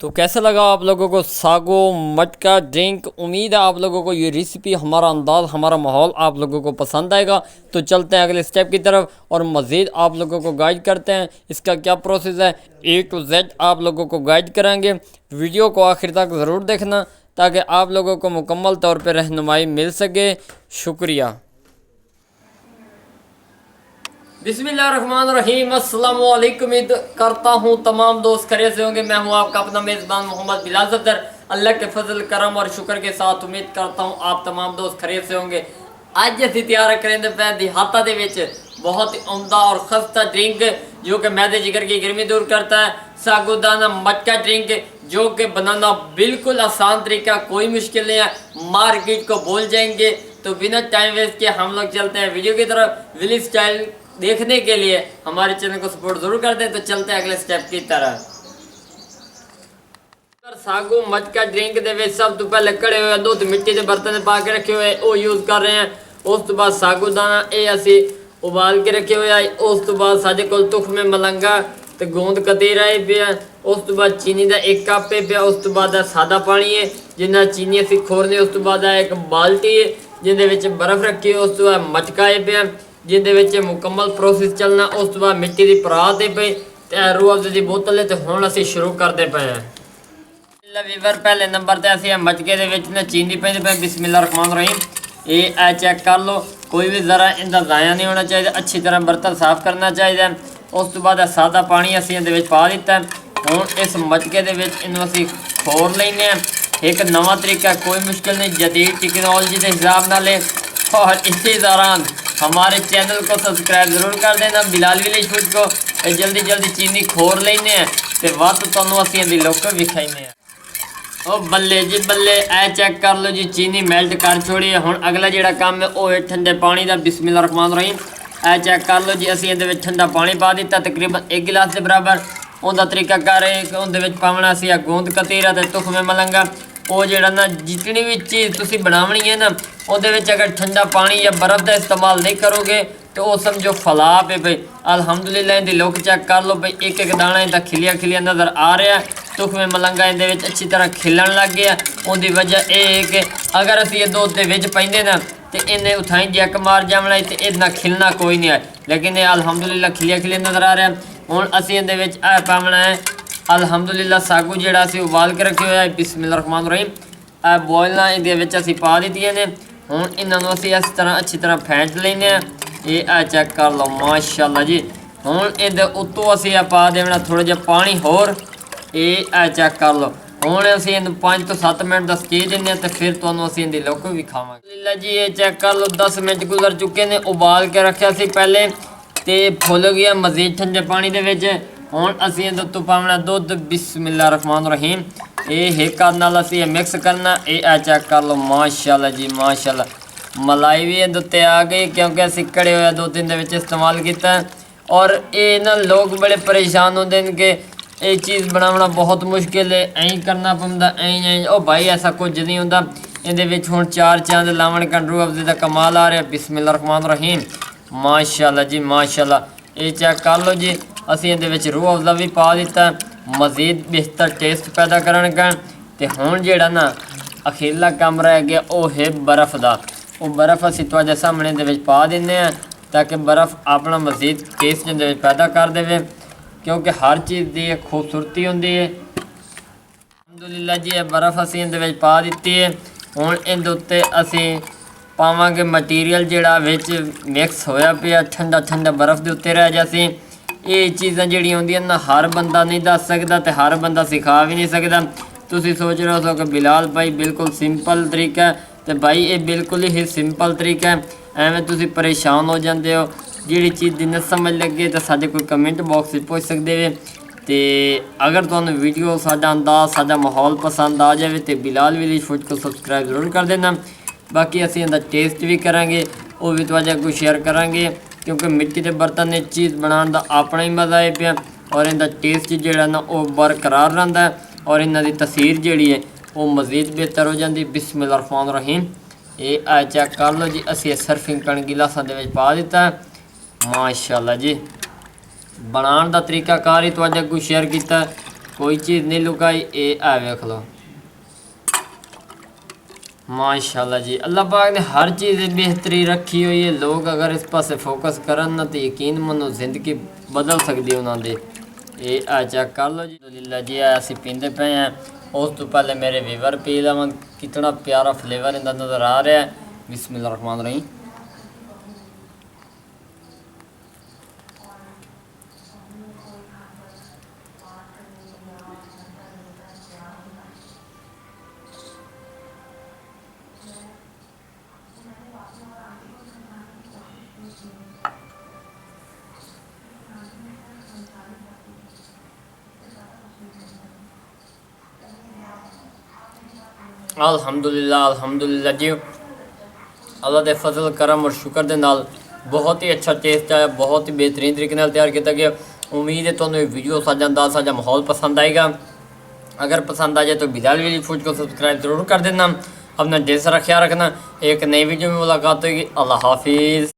तो कैसा लगा आप लोगों को सागो मटका ड्रिंक। उम्मीद है आप लोगों को ये रेसिपी, हमारा अंदाज़, हमारा माहौल आप लोगों को पसंद आएगा। तो चलते हैं अगले स्टेप की तरफ और मज़ीद आप लोगों को गाइड करते हैं इसका क्या प्रोसेस है। A to Z आप लोगों को गाइड करेंगे। वीडियो को आखिर तक ज़रूर देखना ताकि आप लोगों को मुकम्मल तौर पर रहनुमाई मिल सके। शुक्रिया। बिस्मिल्लाहिर्रहमानिर्रहीम। अस्सलाम वालेकुम। उम्मीद करता हूँ तमाम दोस्त खैरियत से होंगे। मैं हूँ आपका अपना मेज़बान मोहम्मद बिलाल सफदर। अल्लाह के फजल करम और शुक्र के साथ उम्मीद करता हूँ आप तमाम दोस्त खैरियत से होंगे। अज असीं तैयार करेंगे पे देहाता दे विच बहुत ही उम्दा और खस्ता ड्रिंक जो कि मैदे जिगर की गर्मी दूर करता है। सागोदाना मटका ड्रिंक जो कि बनाना बिल्कुल आसान तरीका, कोई मुश्किल नहीं है, मार्केट को भूल जाएंगे। तो बिना टाइम वेस्ट किए हम लोग चलते हैं वीडियो की तरफ। विलेज स्टाइल देखने के लिए हमारे चैनल को सपोर्ट जरूर कर दें। तो चलते हैं अगले स्टेप की तरफ। सागो मटका ड्रिंक दे विच सब तो पहले कड़े हुए दुध मिट्टी के बर्तन पा के रखे हुए वो यूज़ कर रहे हैं। उस तो बाद सागोदाना ये असी उबाल के रखे हुए है। उस तो बाद साडे कोल तुखमे मलंगा ते गोंद कतीरा है पिया। उस तो बाद चीनी का 1 कप है पिया। उस तो बाद सादा पानी है जिन्ना चीनी असी खोरने। उस तो बाद एक बाल्टी है जिंदे विच बर्फ रखी है। उस तो बाद मटका है पिया जिंदे विच मुकम्मल प्रोसेस चलना। उस तो बाद मिट्टी की परात है पई ते रूह अफ़ज़ा की बोतल है। तो हुण असी शुरू करते पे हैं। वीवर पहले नंबर ते असी मटके दे विच ना चीनी पैंदी पे। बिस्मिल्लाहिर्रहमानिर्रहीम। ये चेक कर लो, कोई भी ज़रा इनका ज़ाया नहीं होना चाहिए। अच्छी तरह बर्तन साफ करना चाहिए। उस तो बाद सादा पानी असी इहदे विच पा दिता। हुण इस मटके दे विच इनू असी खोर लैने। एक नवा तरीका, कोई मुश्किल नहीं, जदीद टेक्नोलॉजी के हिसाब नाल। और इसी दौरान हमारे चैनल को सब्सक्राइब जरूर कर देना, बिलाल विलेज फूड को। जल्दी जल्दी चीनी खोर लेने तो वत तुहानूं असीं इहदी लुक विखाइने। ओ बल्ले जी बल्ले, ऐ चेक कर लो जी, चीनी मेल्ट कर छोड़ी है। हुण अगला जिहड़ा काम है वो है ठंडे पानी का। बिस्मिल्लाहिर्रहमानिर्रहीम। ऐ चेक कर लो जी, असीं इहदे विच ठंडा पानी पा दिता तकरीबन 1 गिलास के बराबर। उहदा तरीका कर उहदे विच पावना असीं गोंद कतीरा ते तुखमे मलंगा। वो जिहड़ा ना जितनी भी चीज़ तुसीं बनावनी है ना उहदे विच अगर ठंडा पानी या बर्फ़ का इस्तेमाल नहीं करोगे तो वो समझो फला पे भाई। अल्हम्दुलिल्लाह इहदी लुक चेक कर लो भाई, एक एक दाना इहदा खिलिया खिलिया नज़र आ रहा है। तुखमे मलंगा इहदे विच अच्छी तरह खिलन लग गया। उहदी वजह यह है कि अगर असीं ये दुध दे विच पैंदे ना तो इन्हें उठाई जैक मार जावना तो इतना खिलना कोई नहीं है। लेकिन ये अल्हम्दुलिल्लाह खिलिया खिलिया नज़र आ रहा है। हुण असीं इहदे विच पावना है अल्हम्दुलिल्लाह सागू जिहड़ा असीं उबाल के रखे हुआ है। बिस्मिल्लाहिर्रहमानिर्रहीम। बॉयलां इहदे विच असीं पा दित्तियां ने। हुण इन्हां नूं असीं इस तरह अच्छी तरह फेंट लैने। ये चेक कर लो माशाअल्लाह जी। हुण इहदे उत्तों असीं पा देना थोड़ा जिहा पानी होर। ये चेक कर लो। हुण असीं इहनूं 5 तो 7 मिनट दा स्टे दिंदे तो फिर तुहानूं असीं इहदी लुक विखावांगे। अल्हम्दुलिल्लाह जी, ये चेक कर लो 10 मिनट गुजर चुके ने। उबाल के रखिया सी पहले तो फुल गया मज़ीद ठंडे पानी दे विच। हुण असीं इहदे उत्तों पावना दुध। बिस्मिल्लाहिर्रहमानिर्रहीम। ये हिक हाथ नाल असीं मिक्स करना। ये चेक कर लो माशाअल्लाह जी माशाअल्लाह। मलाई भी इहदे उत्ते आ गई क्योंकि असीं कड़े हुए दुध इहदे विच इस्तेमाल किया। और ये ना लोग बड़े परेशान होंदे ने कि ये चीज़ बनाना बहुत मुश्किल है, ऐं करना पौंदा, ऐं ओ भाई ऐसा कुछ नहीं होंदा। इहदे विच हुण 4 चांद लावण रूह अफ़ज़ा दा कमाल आ रहा है। बिस्मिल्लाहिर्रहमानिर्रहीम। माशाअल्लाह जी माशाअल्लाह। ये चेक कर लो जी, असीं इहदे विच रूह अफ़ज़ा भी पा दिता मज़ीद बेहतर टेस्ट पैदा करन का। ते हुण जिहड़ा ना अखीरला काम रह गया वो है बर्फ़ का। वो बर्फ़ असीं तुहाडे सामने इहदे विच पा दिंदे आ ताकि बर्फ़ अपना मज़ीद टेस्ट इहदे विच पैदा कर देवे, क्योंकि हर चीज़ की एक खूबसूरती होंदी है। अल्हम्दुलिल्लाह जी, बर्फ़ असीं इहदे विच पा दित्ती है। हुण इहदे उत्ते असीं पावांगे मटीरियल जिहड़ा विच मिक्स होया पिया ठंडा ठंडा बर्फ़ दे उत्ते रह जासी। ये चीज़ां जिहड़ियां होंदियां ना हर बंदा नहीं दस सकदा ते हर बंदा सिखा भी नहीं सकदा। तुसीं सोच रहे हो कि बिलाल भाई बिल्कुल सिंपल तरीका है, तो भाई ये बिल्कुल ही सिंपल तरीका है। एवें तुसीं परेशान हो जाते हो। जिहड़ी चीज़ दी न समझ लगे तो साडे कोई कमेंट बॉक्स में पूछ सकते हो। तो अगर तुहानूं वीडियो साडा अंदाज़ साडा माहौल पसंद आ जाए तो बिलाल विलेज फूड को सब्सक्राइब जरूर कर देना। बाकी असीं इहदा टेस्ट भी करांगे, वो भी तुहाडे कोल शेयर करांगे, क्योंकि मिट्टी के बर्तन में चीज़ बनाने का अपना ही मज़ा है पिया। और इनका टेस्ट जिहड़ा ना वो बरकरार रहिंदा है और इन्हां दी तसीर जिहड़ी है वो मज़ीद बेहतर हो जाती। बिस्मिल्लाहिर्रहमानिर्रहीम। ये चेक कर लो जी, असीं सर्फिंग कण गिलासां दे विच पा दिता माशाअल्लाह जी। बनाने का तरीकाकार ही तुहाडे कोल शेयर किया। कोई चीज़ नहीं लुकाई। ये आ वेख लो माशाल्लाह जी, अल्लाह पाक ने हर चीज़ बेहतरी रखी हुई है। लोग अगर इस पासे फोकस करन ना तो यकीन मनो जिंदगी बदल सकती है उन्होंने। ये आ चेक कर लो जी। अल्हम्दुलिल्लाह जी असी पींदे पे हैं। उस तो पहले मेरे वीवर पी लवन। कितना प्यारा फ्लेवर इनका नज़र आ रहा है। बिस्मिल्लाहिर्रहमानिर्रहीम। अल्हम्दुलिल्लाह अल्हम्दुलिल्लाह जी, अल्लाह के फजल करम और शुक्र के नाल बहुत ही अच्छा टेस्ट आया, बहुत ही बेहतरीन तरीके नाल तैयार किया गया। उम्मीद है तुहानू ये वीडियो साझा अंदाज साझा माहौल पसंद आएगा। अगर पसंद आ जाए तो बिलाल विली फूड को सब्सक्राइब जरूर कर देना। अपना ढेर सारा ख्याल रखना। एक नई वीडियो में मुलाकात होगी। अल्लाह हाफिज़।